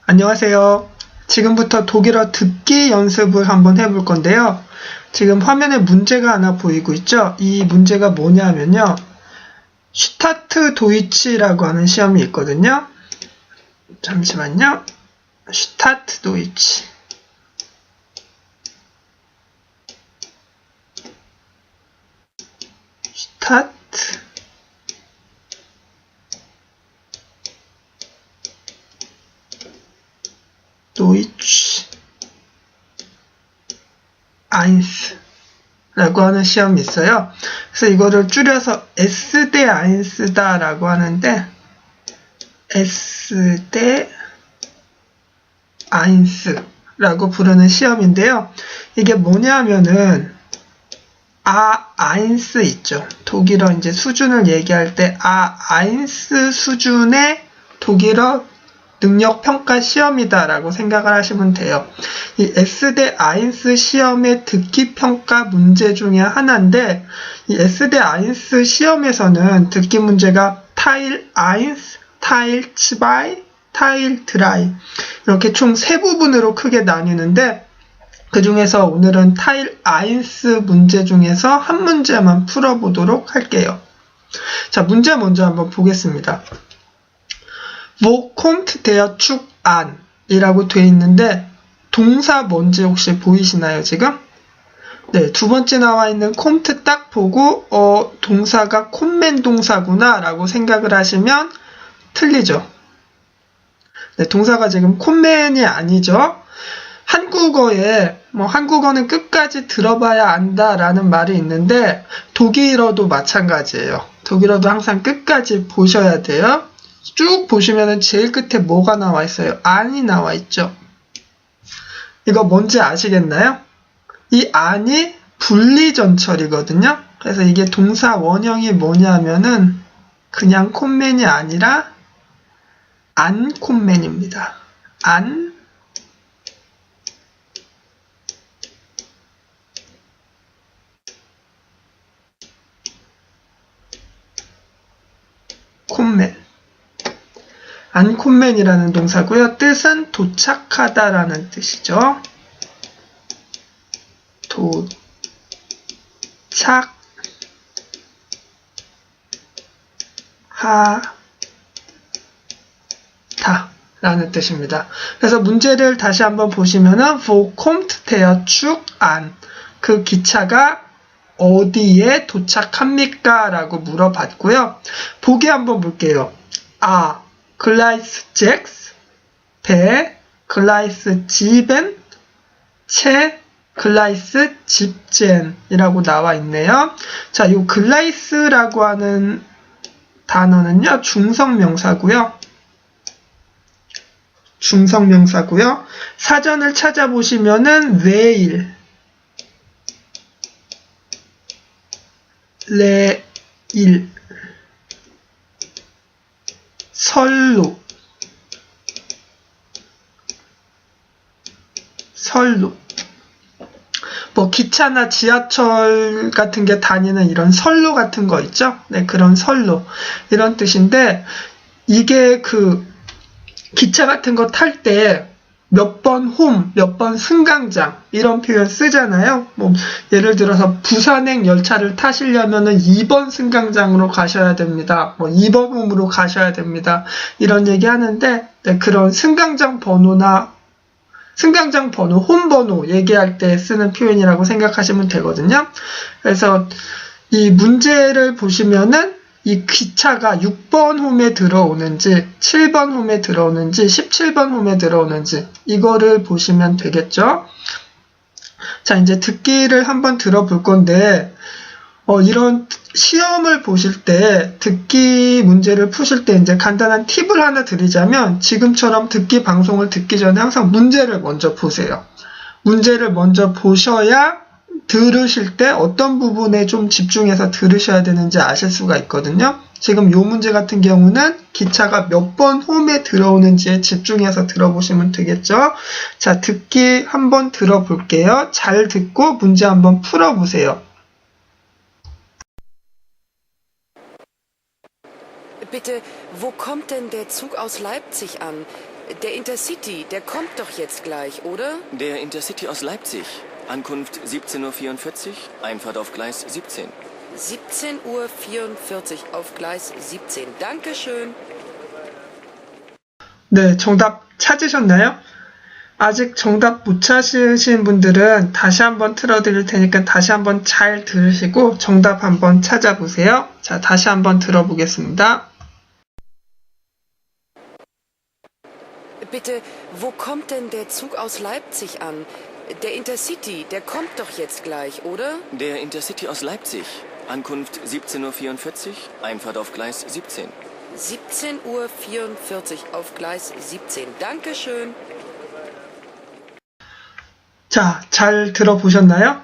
안녕하세요. 지금부터 독일어 듣기 연습을 한번 해볼 건데요. 지금 화면에 문제가 하나 보이고 있죠? 이 문제가 뭐냐면요. 슈타트 도이치라고 하는 시험이 있거든요. 잠시만요. 슈타트 도이치. 슈타트 도이치 아인스라고 하는 시험이 있어요. 그래서 이거를 줄여서 S대 아인스다라고 하는데 S대 아인스라고 부르는 시험인데요. 이게 뭐냐면은 아인스 있죠. 독일어 이제 수준을 얘기할 때 아인스 수준의 독일어 능력 평가 시험이다라고 생각을 하시면 돼요. 이 S대 아인스 시험의 듣기 평가 문제 중에 하나인데 이 S대 아인스 시험에서는 듣기 문제가 타일 아인스, 타일 2, 타일 3 이렇게 총 3부분으로 크게 나뉘는데 그 중에서 오늘은 타일 아인스 문제 중에서 한 문제만 풀어보도록 할게요. 자, 문제 먼저 한번 보겠습니다. Wo kommt der Zug an? 이라고 돼 있는데 동사 뭔지 혹시 보이시나요, 지금? 네, 두 번째 나와 있는 kommt 딱 보고 동사가 콤맨 동사구나 라고 생각을 하시면 틀리죠. 네, 동사가 지금 콤맨이 아니죠. 한국어에 한국어는 끝까지 들어봐야 안다라는 말이 있는데 독일어도 마찬가지예요. 독일어도 항상 끝까지 보셔야 돼요. 쭉 보시면은 제일 끝에 뭐가 나와 있어요? 안이 나와 있죠. 이거 뭔지 아시겠나요? 이 안이 분리전철이거든요. 그래서 이게 동사 원형이 뭐냐면은 그냥 콤맨이 아니라 안 콤맨입니다. 안 콤맨. 안콤맨이라는 동사고요. 뜻은 도착하다라는 뜻이죠. 도착하다라는 뜻입니다. 그래서 문제를 다시 한번 보시면은 Wo kommt der Zug an? 그 기차가 어디에 도착합니까? 라고 물어봤고요. 보기 한번 볼게요. Gleis 6, B, Gleis 7, C, Gleis 17 이라고 나와 있네요. 자, 이 Gleis라고 하는 단어는요, 중성명사고요. 사전을 찾아보시면은 레일, 선로, 기차나 지하철 같은 게 다니는 이런 선로 같은 거 있죠? 네, 그런 선로. 이런 뜻인데, 이게 기차 같은 거 탈 때 몇 번 몇 번 승강장 이런 표현 쓰잖아요. 예를 들어서 부산행 열차를 타시려면은 2번 승강장으로 가셔야 됩니다. 2번 홈으로 가셔야 됩니다. 이런 얘기 하는데 네, 그런 승강장 번호, 홈 번호 얘기할 때 쓰는 표현이라고 생각하시면 되거든요. 그래서 이 문제를 보시면은 이 기차가 6번 홈에 들어오는지 7번 홈에 들어오는지 17번 홈에 들어오는지 이거를 보시면 되겠죠. 자, 이제 듣기를 한번 들어볼 건데 이런 시험을 보실 때 듣기 문제를 푸실 때 이제 간단한 팁을 하나 드리자면 지금처럼 듣기 방송을 듣기 전에 항상 문제를 먼저 보세요. 문제를 먼저 보셔야 들으실 때 어떤 부분에 좀 집중해서 들으셔야 되는지 아실 수가 있거든요. 지금 이 문제 같은 경우는 기차가 몇 번 홈에 들어오는지에 집중해서 들어보시면 되겠죠. 자, 듣기 한번 들어볼게요. 잘 듣고 문제 한번 풀어보세요. Bitte, wo kommt denn der Zug aus Leipzig an? Der Intercity, der kommt doch jetzt gleich, oder? Der Intercity aus Leipzig. Ankunft 17:44 Uhr, Einfahrt auf Gleis 17. 17:44 Uhr auf Gleis 17. Dankeschön. 네, 정답 찾으셨나요? 아직 정답 못 찾으신 분들은 다시 한번 틀어드릴 테니까 다시 한번 잘 들으시고 정답 한번 찾아보세요. 자, 다시 한번 들어보겠습니다. Bitte, wo kommt denn der Zug aus Leipzig an? Der Intercity, der kommt doch jetzt gleich, oder? Der Intercity aus Leipzig. Ankunft 17:44 Uhr, Einfahrt auf Gleis 17. 17:44 Uhr auf Gleis 17. Dankeschön. 자, 잘 들어보셨나요?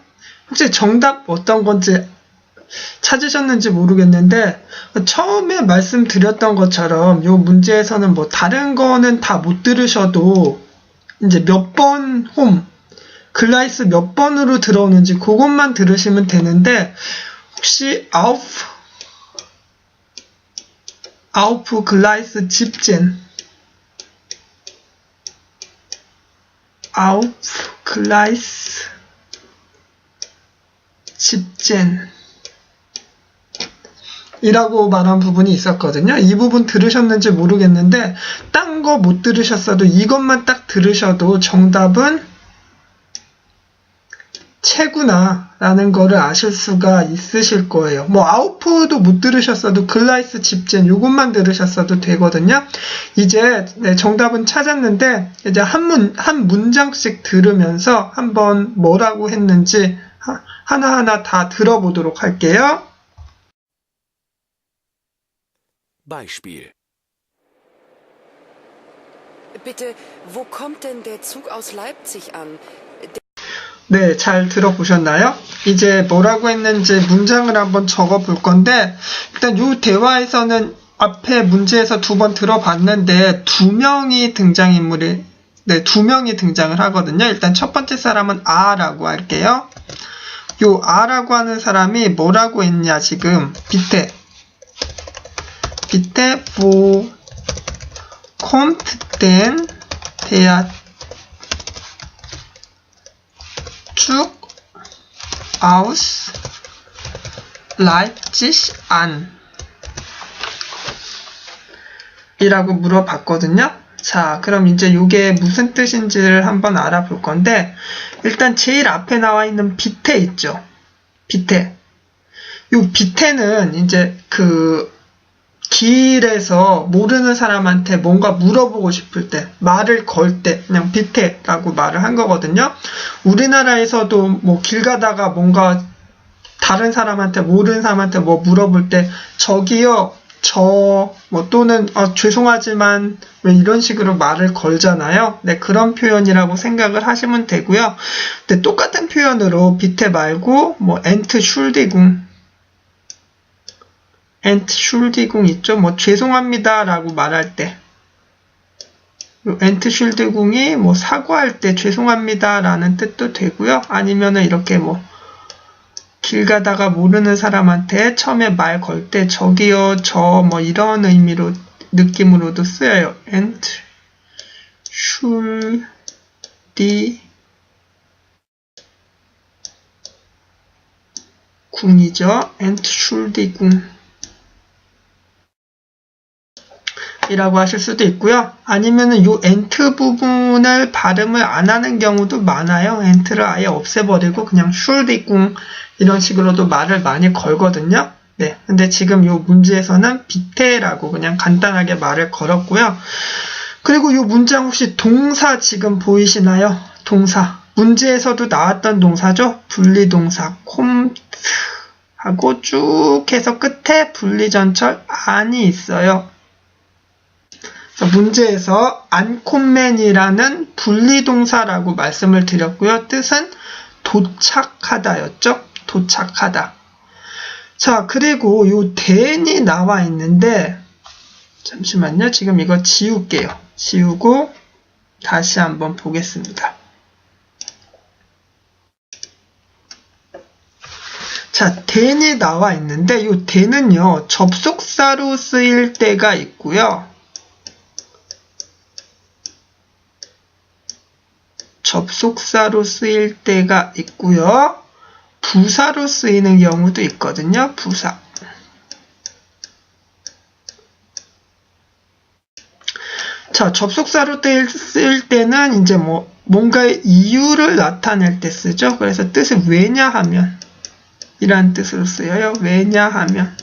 혹시 정답 어떤 건지 찾으셨는지 모르겠는데 처음에 말씀드렸던 것처럼 이 문제에서는 뭐 다른 거는 다 못 들으셔도 이제 몇 번 글라이스 몇 번으로 들어오는지 그것만 들으시면 되는데 혹시 아우프 글라이스 집젠 아우프 글라이스 집젠 이라고 말한 부분이 있었거든요. 이 부분 들으셨는지 모르겠는데 딴 거 못 들으셨어도 이것만 딱 들으셔도 정답은 채구나 라는 거를 아실 수가 있으실 거예요. 뭐 아우프도 못 들으셨어도 글라이스 집젠 요것만 들으셨어도 되거든요. 이제 네, 정답은 찾았는데 이제 한 문장씩 들으면서 한번 뭐라고 했는지 하나하나 다 들어보도록 할게요. Beispiel. Bitte, wo kommt denn der Zug aus Leipzig an? 네, 잘 들어보셨나요? 이제 뭐라고 했는지 문장을 한번 적어 볼 건데 일단 이 대화에서는 앞에 문제에서 2번 들어봤는데 두 명이 등장을 하거든요. 일단 첫 번째 사람은 아라고 할게요. 요 아라고 하는 사람이 뭐라고 했냐 지금 밑에 wo kommt denn der Zug aus Leipzig an? 이라고 물어봤거든요. 자, 그럼 이제 이게 무슨 뜻인지를 한번 알아볼 건데 일단 제일 앞에 나와 있는 비태 있죠. 비태. 요 비태는 이제 그 길에서 모르는 사람한테 뭔가 물어보고 싶을 때, 말을 걸 때 그냥 비태라고 말을 한 거거든요. 우리나라에서도 뭐 길 가다가 뭔가 다른 사람한테 모르는 사람한테 뭐 물어볼 때 저기요, 뭐 또는 죄송하지만 왜 이런 식으로 말을 걸잖아요. 네, 그런 표현이라고 생각을 하시면 되고요. 근데 똑같은 표현으로 비태 말고 뭐 엔트슐디궁 있죠? 뭐 죄송합니다 라고 말할 때 엔트슐디궁이 뭐 사과할 때 죄송합니다 라는 뜻도 되고요. 아니면은 이렇게 뭐 길 가다가 모르는 사람한테 처음에 말 걸 때 저기요, 뭐 이런 느낌으로도 쓰여요. 엔트슐디궁이죠. 엔트슐디궁 이라고 하실 수도 있고요. 아니면은 요 엔트 부분을 발음을 안 하는 경우도 많아요. 엔트를 아예 없애버리고 그냥 슐디궁 이런 식으로도 말을 많이 걸거든요. 네, 근데 지금 요 문제에서는 비태라고 그냥 간단하게 말을 걸었고요. 그리고 요 문장 혹시 동사 지금 보이시나요? 동사. 문제에서도 나왔던 동사죠. 분리동사 콤트 하고 쭉 해서 끝에 분리전철 안이 있어요. 문제에서 안콤맨이라는 분리동사라고 말씀을 드렸고요. 뜻은 도착하다였죠. 도착하다. 자, 그리고 요 then이 나와 있는데 잠시만요. 지금 이거 지울게요. 지우고 다시 한번 보겠습니다. 자, then이 나와 있는데 요 then은요. 접속사로 쓰일 때가 있고요. 접속사로 쓰일 때가 있고요. 부사로 쓰이는 경우도 있거든요. 부사. 자, 접속사로 쓰일 때는 이제 뭔가의 이유를 나타낼 때 쓰죠. 그래서 뜻이 왜냐하면 이란 뜻으로 쓰여요. 왜냐하면.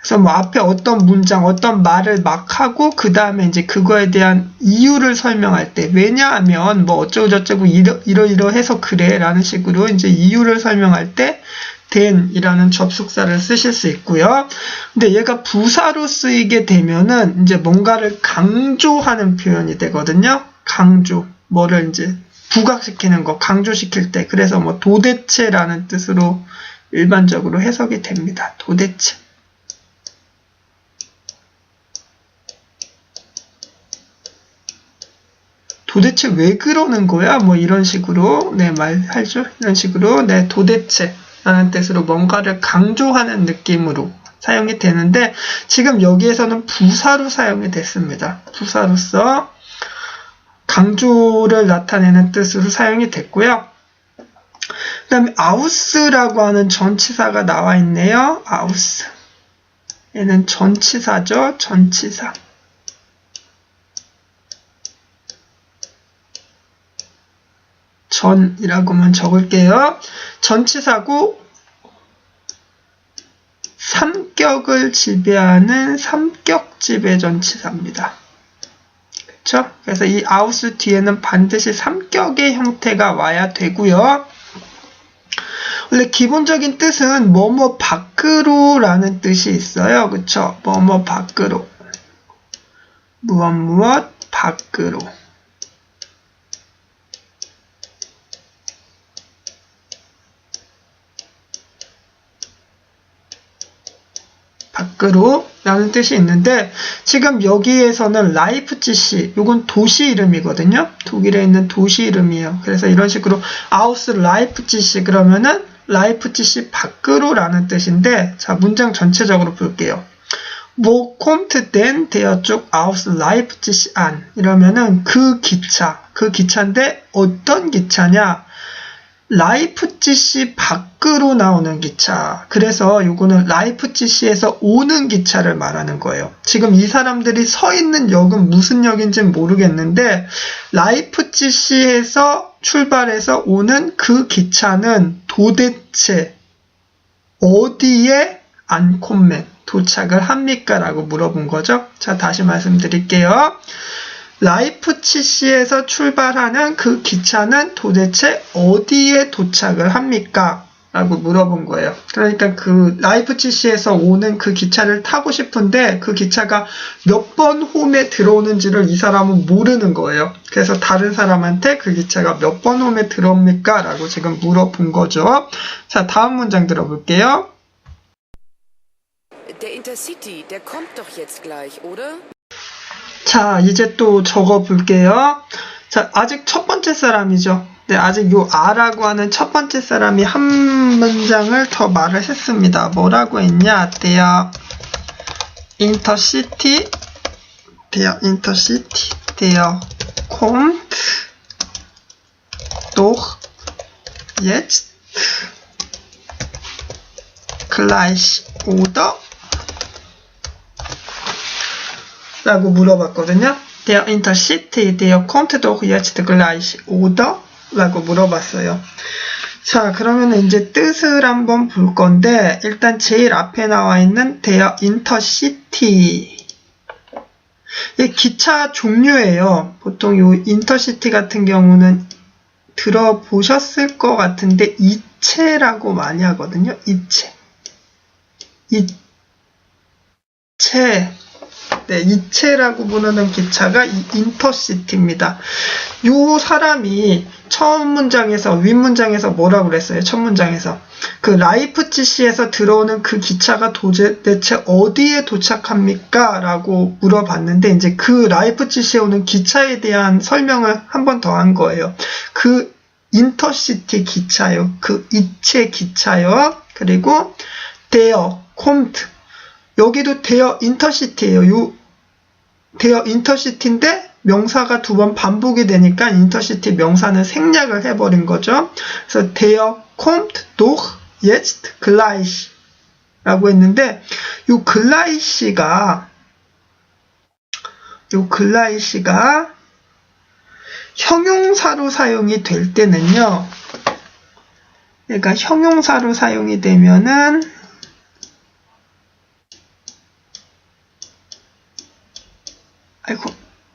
그래서 앞에 어떤 문장, 어떤 말을 막 하고 그 다음에 이제 그거에 대한 이유를 설명할 때 왜냐하면 어쩌고저쩌고 이러이러해서 그래 라는 식으로 이제 이유를 설명할 때 then이라는 접속사를 쓰실 수 있고요. 근데 얘가 부사로 쓰이게 되면은 이제 뭔가를 강조하는 표현이 되거든요. 강조. 뭐를 이제 부각시키는 거, 강조시킬 때. 그래서 도대체라는 뜻으로 일반적으로 해석이 됩니다. 도대체. 도대체 왜 그러는 거야? 이런 식으로, 말하죠. 이런 식으로, 도대체. 라는 뜻으로 뭔가를 강조하는 느낌으로 사용이 되는데 지금 여기에서는 부사로 사용이 됐습니다. 부사로서 강조를 나타내는 뜻으로 사용이 됐고요. 그 다음에 아우스라고 하는 전치사가 나와 있네요. 아우스. 얘는 전치사죠. 전치사. 전이라고만 적을게요. 전치사고 삼격을 지배하는 삼격지배 전치사입니다. 그렇죠? 그래서 이 아우스 뒤에는 반드시 삼격의 형태가 와야 되고요. 원래 기본적인 뜻은 뭐뭐 밖으로라는 뜻이 있어요. 그렇죠? 뭐뭐 밖으로. 무엇 밖으로. 밖으로 라는 뜻이 있는데 지금 여기에서는 라이프치시 요건 도시 이름이거든요. 독일에 있는 도시 이름이에요. 그래서 이런 식으로 아우스 라이프치시 그러면은 라이프치시 밖으로 라는 뜻인데 자 문장 전체적으로 볼게요. Wo kommt denn der Zug aus Leipzig an? 이러면은 그 기차인데 어떤 기차냐? 라이프치시 밖으로 나오는 기차. 그래서 요거는 라이프치시에서 오는 기차를 말하는 거예요. 지금 이 사람들이 서 있는 역은 무슨 역인지는 모르겠는데 라이프치시에서 출발해서 오는 그 기차는 도대체 어디에 안콤멘 도착을 합니까? 라고 물어본 거죠. 자, 다시 말씀드릴게요. 라이프치시에서 출발하는 그 기차는 도대체 어디에 도착을 합니까? 라고 물어본 거예요. 그러니까 그 라이프치시에서 오는 그 기차를 타고 싶은데 그 기차가 몇 번 홈에 들어오는지를 이 사람은 모르는 거예요. 그래서 다른 사람한테 그 기차가 몇 번 홈에 들어옵니까? 라고 지금 물어본 거죠. 자, 다음 문장 들어볼게요. Der Intercity, der kommt doch jetzt gleich, oder? 자, 이제 또 적어 볼게요. 자, 아직 첫 번째 사람이죠. 네, 아직 요 아라고 하는 첫 번째 사람이 한 문장을 더 말을 했습니다. 뭐라고 했냐? Der Intercity, der kommt doch jetzt gleich, oder? 라고 물어봤거든요. Der Intercity, der kommt doch jetzt gleich, oder? 라고 물어봤어요. 자, 그러면 이제 뜻을 한번 볼 건데, 일단 제일 앞에 나와 있는 der Intercity. 이 기차 종류예요. 보통 이 인터시티 같은 경우는 들어보셨을 것 같은데, 이체라고 많이 하거든요. 이체. 네, 이체라고 부르는 기차가 이 인터시티입니다. 요 사람이 처음 문장에서, 윗문장에서 뭐라고 그랬어요? 첫 문장에서. 그 라이프치시에서 들어오는 그 기차가 도대체 어디에 도착합니까? 라고 물어봤는데, 이제 그 라이프치시에 오는 기차에 대한 설명을 한 번 더 한 거예요. 그 인터시티 기차요. 그 이체 기차요. 그리고 der kommt. 여기도 der Intercity예요. 요 der Intercity인데 명사가 두 번 반복이 되니까 인터시티 명사는 생략을 해버린 거죠. 그래서 der kommt doch jetzt gleich 라고 했는데 요 gleich가 형용사로 사용이 될 때는요. 그러니까 형용사로 사용이 되면은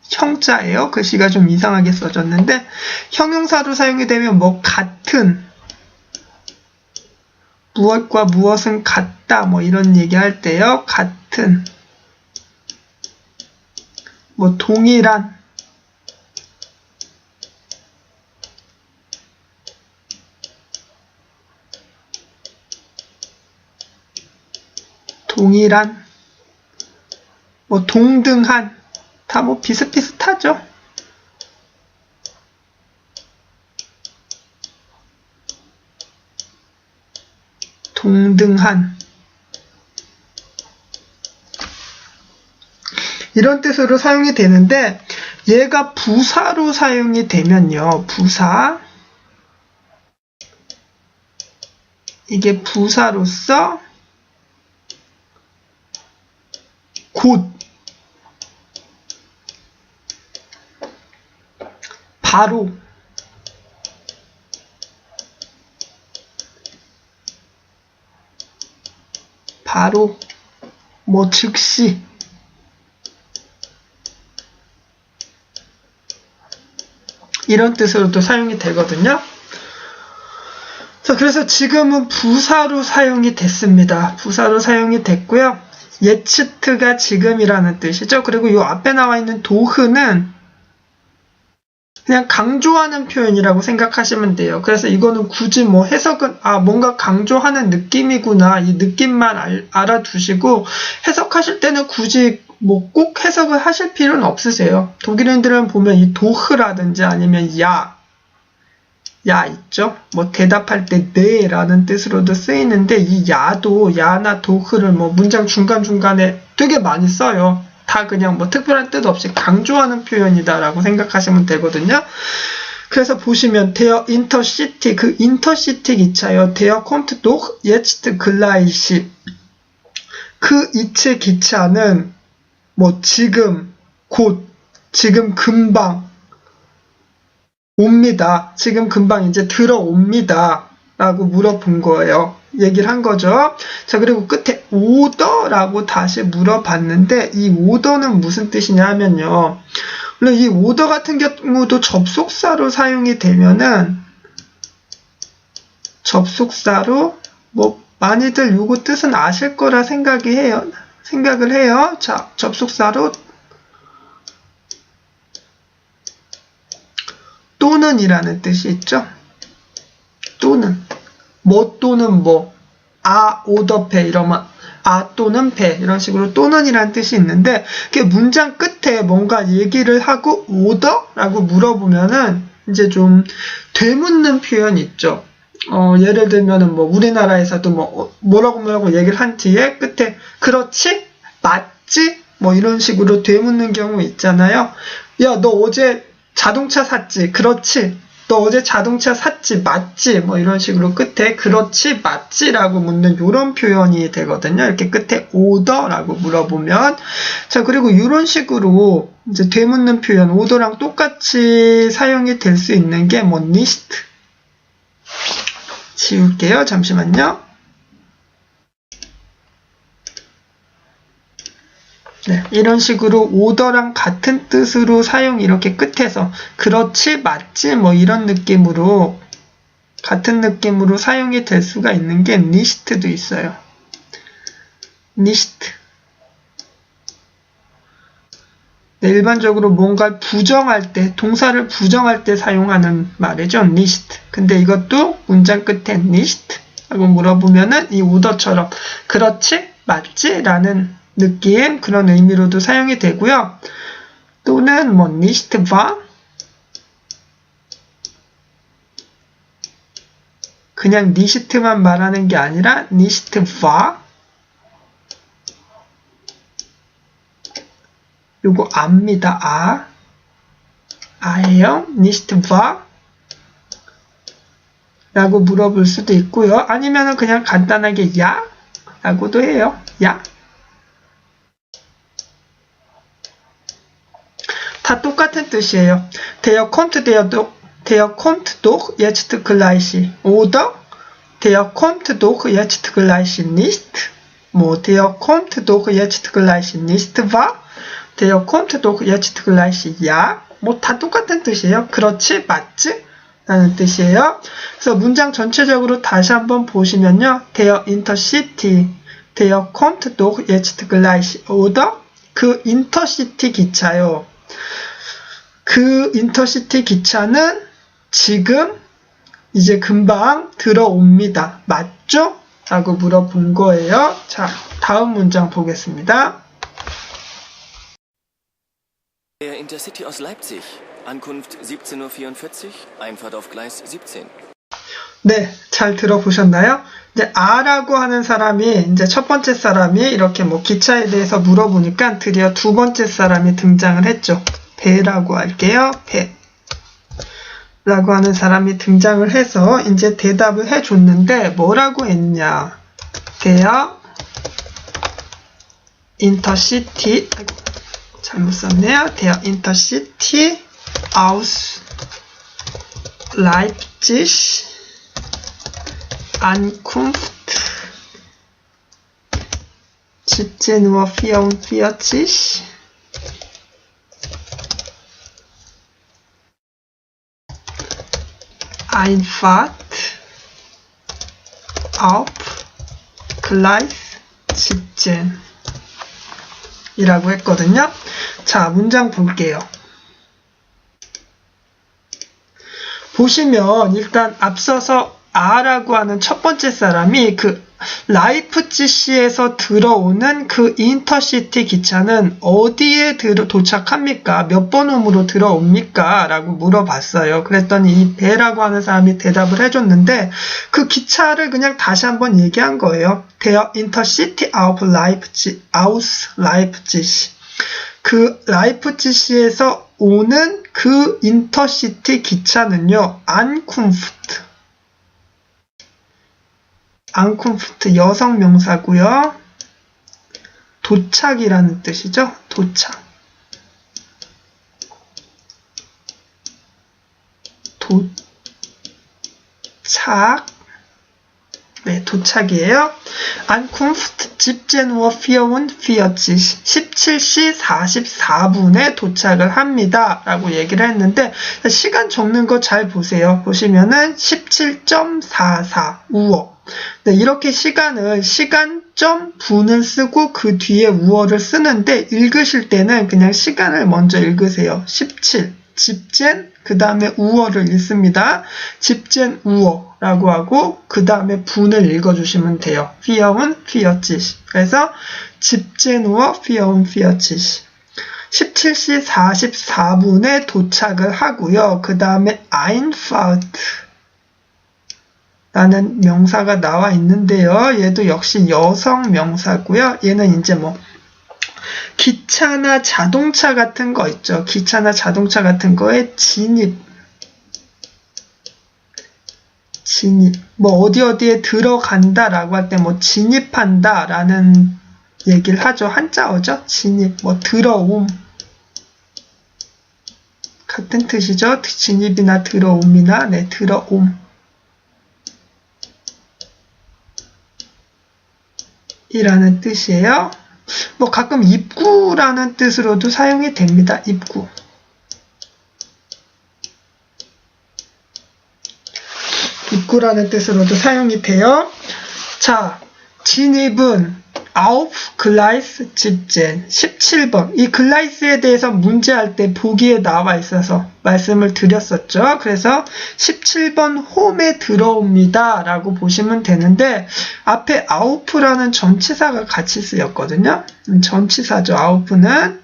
형자예요. 글씨가 좀 이상하게 써졌는데 형용사로 사용이 되면 뭐 같은 무엇과 무엇은 같다 뭐 이런 얘기 할 때요. 같은 뭐 동일한 뭐 동등한 다 뭐 비슷비슷하죠. 동등한 이런 뜻으로 사용이 되는데 얘가 부사로 사용이 되면요. 부사 이게 부사로서 곧 바로 뭐 즉시 이런 뜻으로도 사용이 되거든요. 자, 그래서 지금은 부사로 사용이 됐습니다. 부사로 사용이 됐고요. 예츠트가 지금이라는 뜻이죠. 그리고 이 앞에 나와 있는 도흐는 그냥 강조하는 표현이라고 생각하시면 돼요. 그래서 이거는 굳이 뭐 해석은 뭔가 강조하는 느낌이구나 이 느낌만 알아두시고 해석하실 때는 굳이 뭐 꼭 해석을 하실 필요는 없으세요. 독일인들은 보면 이 도흐라든지 아니면 야 있죠. 뭐 대답할 때 네라는 뜻으로도 쓰이는데 이 야나 도흐를 뭐 문장 중간중간에 되게 많이 써요. 다 그냥 뭐 특별한 뜻 없이 강조하는 표현이다라고 생각하시면 되거든요. 그래서 보시면 der Intercity 그 인터시티 기차요. der kommt doch jetzt gleich 그 이체 기차는 뭐 지금 곧 지금 금방 옵니다. 지금 금방 이제 들어옵니다. 라고 물어본 거예요. 얘기를 한 거죠. 자, 그리고 끝에 오더라고 다시 물어봤는데 이 오더는 무슨 뜻이냐 하면요. 물론 이 오더 같은 경우도 접속사로 사용이 되면은 접속사로 뭐 많이들 요거 뜻은 아실 거라 생각을 해요. 자, 접속사로 또는 이라는 뜻이 있죠. 또는 뭐 또는 뭐 오더 배 이러면 또는 배 이런 식으로 또는 이라는 뜻이 있는데 그게 문장 끝에 뭔가 얘기를 하고 오더라고 물어보면은 이제 좀 되묻는 표현 있죠. 예를 들면은 뭐 우리나라에서도 뭐라고 얘기를 한 뒤에 끝에 그렇지? 맞지? 뭐 이런 식으로 되묻는 경우 있잖아요. 야, 너 어제 자동차 샀지? 그렇지? 너 어제 자동차 샀지? 맞지? 뭐 이런 식으로 끝에 그렇지? 맞지?라고 묻는 이런 표현이 되거든요. 이렇게 끝에 오더라고 물어보면. 자, 그리고 이런 식으로 이제 되묻는 표현, 오더랑 똑같이 사용이 될 수 있는 게 뭐 nicht. 지울게요. 잠시만요. 네, 이런 식으로 오더랑 같은 뜻으로 사용 이렇게 끝에서 그렇지 맞지 뭐 이런 느낌으로 같은 느낌으로 사용이 될 수가 있는 게 nicht도 있어요. nicht. 네, 일반적으로 뭔가 부정할 때 동사를 부정할 때 사용하는 말이죠. nicht. 근데 이것도 문장 끝에 nicht 하고 물어보면은 이 오더처럼 그렇지 맞지 라는 느낌 그런 의미로도 사용이 되고요. 또는 뭐 nicht wahr 그냥 nicht만 말하는 게 아니라 nicht wahr 요거 압니다. 아예요? nicht wahr? 라고 물어볼 수도 있고요. 아니면은 그냥 간단하게 야? 라고도 해요. 야? 다 똑같은 뜻이에요. Der kommt doch jetzt gleich. oder der kommt doch jetzt gleich nicht. 뭐 der kommt doch jetzt gleich nicht wahr? der kommt doch jetzt gleich ja. 뭐 다 똑같은 뜻이에요. 그렇지? 맞지? 라는 뜻이에요. 그래서 문장 전체적으로 다시 한번 보시면요. Der Intercity, der kommt doch jetzt gleich. oder 그 인터시티 기차요. 그 인터시티 기차는 지금 이제 금방 들어옵니다. 맞죠? 라고 물어본 거예요. 자, 다음 문장 보겠습니다. Der Intercity aus Leipzig. Ankunft 17:44 Uhr, Einfahrt auf Gleis 17. 네, 잘 들어보셨나요? 이제 아라고 하는 사람이 이제 첫 번째 사람이 이렇게 뭐 기차에 대해서 물어보니까 드디어 두 번째 사람이 등장을 했죠. 배라고 할게요. 배라고 하는 사람이 등장을 해서 이제 대답을 해줬는데 뭐라고 했냐? Der Intercity, 잘못 썼네요. Der Intercity aus Leipzig Ankunft 17:44 Uhr Einfahrt auf Gleis 17 이라고 했거든요. 자, 문장 볼게요. 보시면 일단 앞서서 아라고 하는 첫 번째 사람이 그 라이프치시에서 들어오는 그 인터시티 기차는 어디에 도착합니까? 몇 번 홈으로 들어옵니까? 라고 물어봤어요. 그랬더니 이 배라고 하는 사람이 대답을 해줬는데 그 기차를 그냥 다시 한번 얘기한 거예요. Der Intercity aus Leipzig. 그 라이프치시에서 오는 그 인터시티 기차는요. 안쿤프트 여성 명사고요. 도착이라는 뜻이죠. 도착. 네, 도착이에요. Ankunft 17:44 17시 44분에 도착을 합니다. 라고 얘기를 했는데 시간 적는 거 잘 보세요. 보시면은 17.44 우어. 네, 이렇게 시간점 분을 쓰고 그 뒤에 우어를 쓰는데 읽으실 때는 그냥 시간을 먼저 읽으세요. 17 집젠 그 다음에 우어를 읽습니다. 집젠 우어라고 하고 그 다음에 분을 읽어주시면 돼요. 44. 그래서 집젠 우어 44. 17시 44분에 도착을 하고요. 그 다음에 Einfahrt 라는 명사가 나와 있는데요. 얘도 역시 여성 명사고요. 얘는 이제 뭐 기차나 자동차 같은 거 있죠. 기차나 자동차 같은 거에 진입. 뭐 어디에 들어간다라고 할 때 뭐 진입한다라는 얘기를 하죠. 한자어죠. 진입, 뭐 들어옴. 같은 뜻이죠. 진입이나 들어옴이나 네, 들어옴. 이라는 뜻이에요. 뭐 가끔 입구라는 뜻으로도 사용이 됩니다. 입구. 입구라는 뜻으로도 사용이 돼요. 자, 진입은 auf Gleis 17, 17번. 이 글라이스에 대해서 문제할 때 보기에 나와 있어서 말씀을 드렸었죠. 그래서 17번 홈에 들어옵니다. 라고 보시면 되는데 앞에 auf라는 전치사가 같이 쓰였거든요. 전치사죠. auf는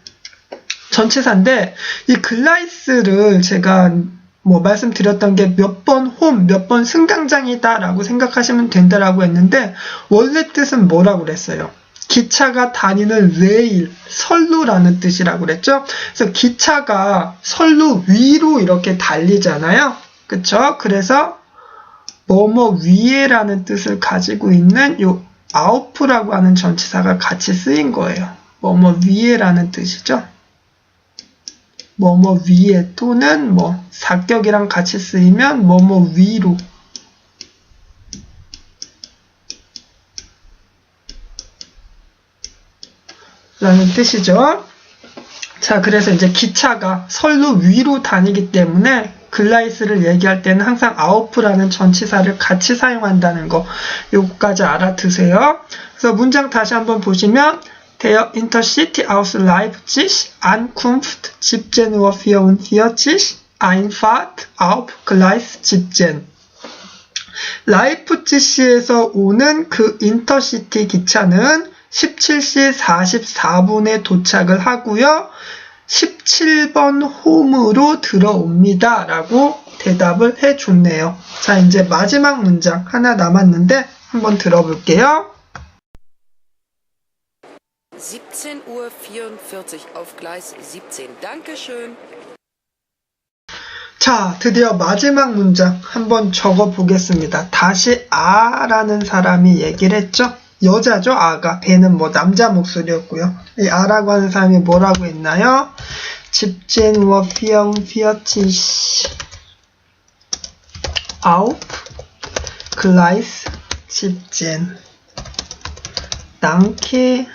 전치사인데 이 글라이스를 제가 뭐 말씀드렸던 게 몇 번 홈, 몇 번 승강장이다 라고 생각하시면 된다라고 했는데 원래 뜻은 뭐라고 그랬어요? 기차가 다니는 레일, 선로라는 뜻이라고 그랬죠? 그래서 기차가 선로 위로 이렇게 달리잖아요. 그쵸? 그래서 뭐뭐 위에라는 뜻을 가지고 있는 요 아우프라고 하는 전치사가 같이 쓰인 거예요. 뭐뭐 위에라는 뜻이죠. 뭐뭐 위에 또는 뭐 사격이랑 같이 쓰이면 뭐뭐 위로 라는 뜻이죠. 자, 그래서 이제 기차가 선로 위로 다니기 때문에 글라이스를 얘기할 때는 항상 아우프라는 전치사를 같이 사용한다는 거, 요거까지 알아두세요. 그래서 문장 다시 한번 보시면 Der Intercity aus Leipzig Ankunft 17:44 Einfahrt auf Gleis 17. 라이프치시에서 오는 그 인터시티 기차는 17시 44분에 도착을 하고요. 17번 홈으로 들어옵니다. 라고 대답을 해줬네요. 자, 이제 마지막 문장 하나 남았는데 한번 들어볼게요. 17:44 auf Gleis 17. Dankeschön. 자, 드디어 마지막 문장 한번 적어보겠습니다. 다시 아라는 사람이 얘기를 했죠. 여자죠, 아가. 배는 뭐 남자 목소리였고요. 이 아라고 하는 사람이 뭐라고 했나요? 17:44 auf Gleis 17. Danke.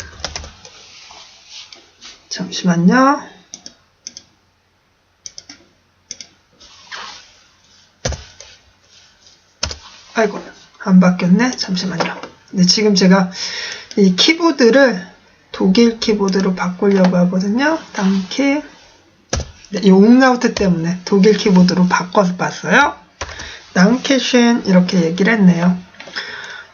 잠시만요. 아이고, 안 바뀌었네. 잠시만요. 네, 지금 제가 이 키보드를 독일 키보드로 바꾸려고 하거든요. Danke. 네, 이 웅라우트 때문에 독일 키보드로 바꿔서 봤어요. Dankeschön 이렇게 얘기를 했네요.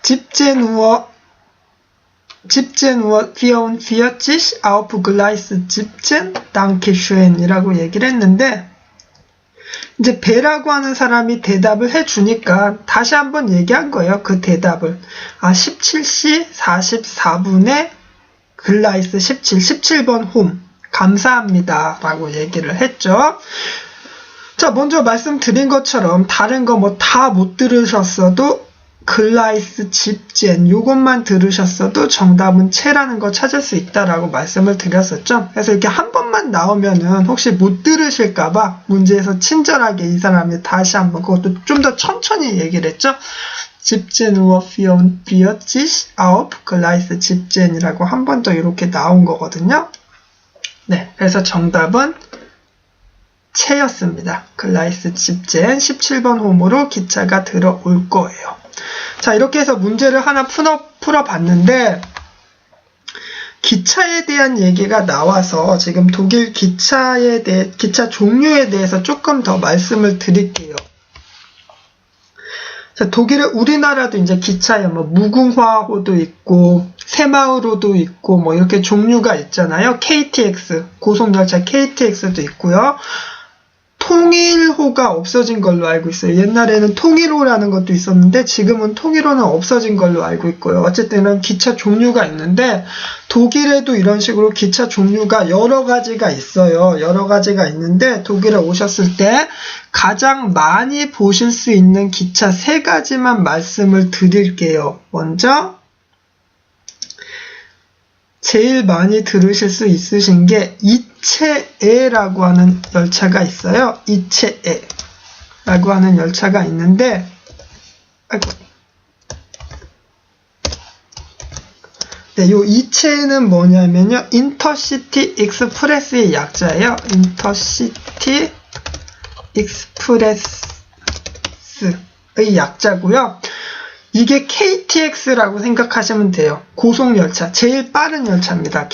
17:44 auf Gleis 17 Dankeschön 이라고 얘기를 했는데, 이제 배라고 하는 사람이 대답을 해주니까 다시 한번 얘기한 거예요. 그 대답을. 17시 44분에 글라이스 17번 홈 감사합니다 라고 얘기를 했죠. 자, 먼저 말씀드린 것처럼 다른 거 뭐 다 못 들으셨어도 글라이스 집젠 요것만 들으셨어도 정답은 채라는 거 찾을 수 있다라고 말씀을 드렸었죠. 그래서 이렇게 한 번만 나오면은 혹시 못 들으실까봐 문제에서 친절하게 이 사람이 다시 한번 그것도 좀 더 천천히 얘기를 했죠. 17:44 auf Gleis 17이라고 한 번 더 이렇게 나온 거거든요. 네, 그래서 정답은 채였습니다. 글라이스 17 17번 홈으로 기차가 들어올 거예요. 자, 이렇게 해서 문제를 하나 풀어봤는데 기차에 대한 얘기가 나와서 지금 독일 기차 종류에 대해서 조금 더 말씀을 드릴게요. 자, 우리나라도 이제 기차에 뭐 무궁화호도 있고 새마을호도 있고 뭐 이렇게 종류가 있잖아요. KTX, 고속열차 KTX도 있고요. 통일호가 없어진 걸로 알고 있어요. 옛날에는 통일호라는 것도 있었는데 지금은 통일호는 없어진 걸로 알고 있고요. 어쨌든 기차 종류가 있는데 독일에도 이런 식으로 기차 종류가 여러 가지가 있어요. 여러 가지가 있는데 독일에 오셨을 때 가장 많이 보실 수 있는 기차 3가지만 말씀을 드릴게요. 먼저 제일 많이 들으실 수 있으신 게 이체에라고 하는 열차가 있어요. 이체에라고 하는 열차가 있는데, 네, 요 이체에는 뭐냐면요, 인터시티 익스프레스의 약자예요. 인터시티 익스프레스의 약자고요. 이게 KTX라고 생각하시면 돼요. 고속열차, 제일 빠른 열차입니다.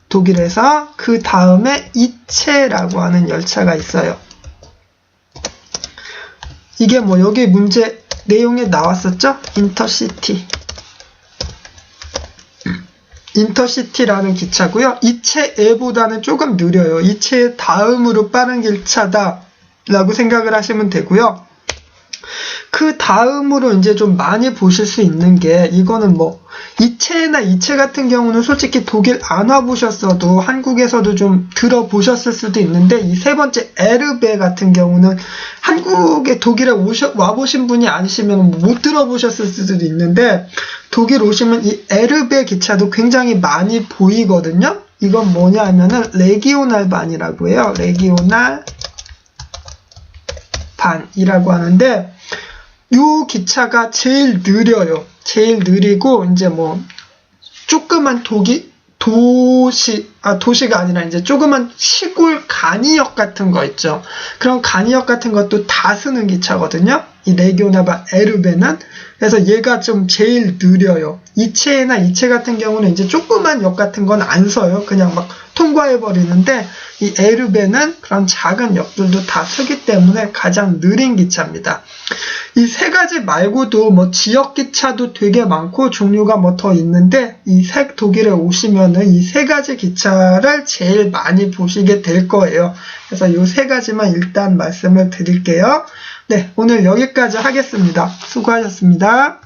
독일에서. 그 다음에 이체라고 하는 열차가 있어요. 이게 뭐 여기 문제 내용에 나왔었죠? 인터시티라는 기차고요. 이체에보다는 조금 느려요. 이체 다음으로 빠른 기차다 라고 생각을 하시면 되고요. 그 다음으로 이제 좀 많이 보실 수 있는 게, 이거는 뭐 이체나 이체 같은 경우는 솔직히 독일 안 와보셨어도 한국에서도 좀 들어보셨을 수도 있는데, 이 세 번째 에르베 같은 경우는 한국에 독일에 와보신 분이 아니시면 못 들어보셨을 수도 있는데, 독일 오시면 이 에르베 기차도 굉장히 많이 보이거든요. 이건 뭐냐 하면은 레기오날반이라고 해요. 레기오날 반이라고 하는데, 요 기차가 제일 느려요. 제일 느리고, 이제 뭐, 조그만 도시가 아니라 이제 조그만 시골 간이역 같은 거 있죠. 그런 간이역 같은 것도 다 쓰는 기차거든요. 이 레기오나반 에르베는. 그래서 얘가 좀 제일 느려요. 이체나 이체 같은 경우는 이제 조그만 역 같은 건 안 써요. 그냥 막 통과해 버리는데, 이 에르베는 그런 작은 역들도 다 쓰기 때문에 가장 느린 기차입니다. 이 세 가지 말고도 뭐 지역 기차도 되게 많고 종류가 뭐 더 있는데, 이 독일에 오시면은 이 세 가지 기차를 제일 많이 보시게 될 거예요. 그래서 이 세 가지만 일단 말씀을 드릴게요. 네, 오늘 여기까지 하겠습니다. 수고하셨습니다.